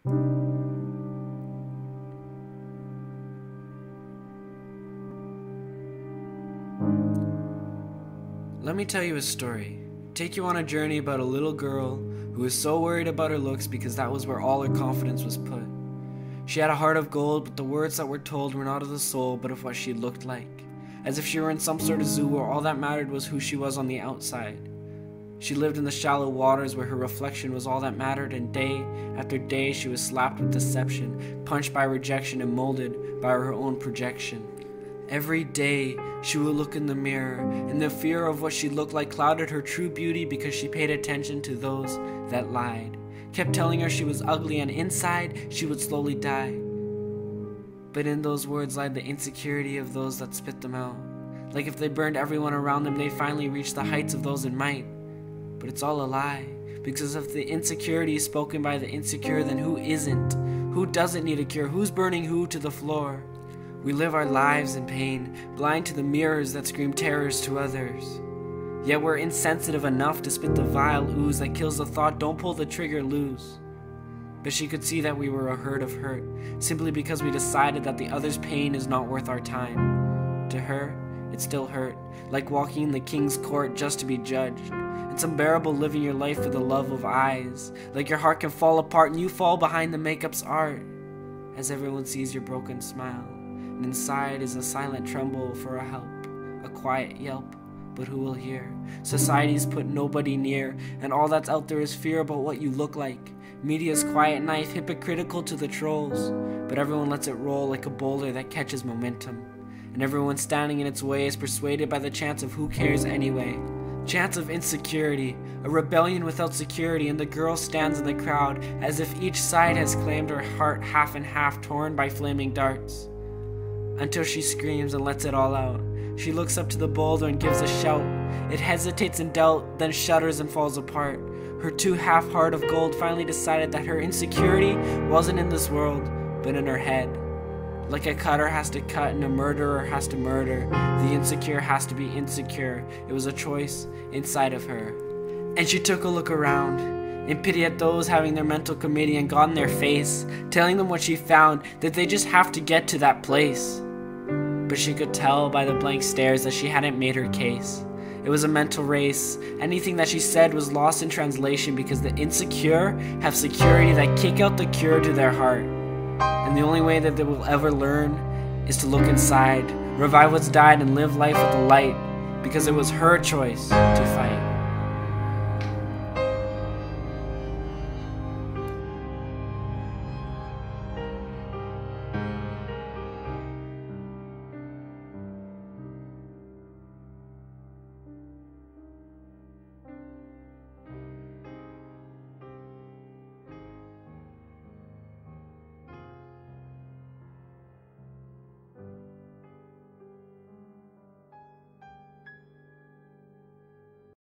Let me tell you a story. Take you on a journey about a little girl who was so worried about her looks because that was where all her confidence was put. She had a heart of gold, but the words that were told were not of the soul, but of what she looked like. As if she were in some sort of zoo where all that mattered was who she was on the outside. She lived in the shallow waters where her reflection was all that mattered, and day after day she was slapped with deception, punched by rejection, and molded by her own projection. Every day she would look in the mirror, and the fear of what she looked like clouded her true beauty because she paid attention to those that lied, kept telling her she was ugly and inside she would slowly die. But in those words lied the insecurity of those that spit them out. Like if they burned everyone around them, they'd finally reach the heights of those in might. But it's all a lie, because if the insecurity is spoken by the insecure, then who isn't? Who doesn't need a cure? Who's burning who to the floor? We live our lives in pain, blind to the mirrors that scream terrors to others. Yet we're insensitive enough to spit the vile ooze that kills the thought, don't pull the trigger, lose. But she could see that we were a herd of hurt, simply because we decided that the other's pain is not worth our time. To her, it still hurt, like walking in the king's court just to be judged. It's unbearable living your life for the love of eyes, like your heart can fall apart and you fall behind the makeup's art, as everyone sees your broken smile. And inside is a silent tremble for a help, a quiet yelp, but who will hear? Society's put nobody near, and all that's out there is fear about what you look like. Media's quiet knife, hypocritical to the trolls, but everyone lets it roll like a boulder that catches momentum. And everyone standing in its way is persuaded by the chance of who cares anyway. Chance of insecurity, a rebellion without security, and the girl stands in the crowd as if each side has claimed her heart half and half, torn by flaming darts. Until she screams and lets it all out. She looks up to the boulder and gives a shout. It hesitates in doubt, then shudders and falls apart. Her two half-heart of gold finally decided that her insecurity wasn't in this world, but in her head. Like a cutter has to cut and a murderer has to murder, the insecure has to be insecure. It was a choice inside of her. And she took a look around, in pity at those having their mental committee and got in their face, telling them what she found, that they just have to get to that place. But she could tell by the blank stares that she hadn't made her case. It was a mental race. Anything that she said was lost in translation because the insecure have security that kick out the cure to their heart. And the only way that they will ever learn is to look inside, revive what's died, and live life with the light, because it was her choice to fight.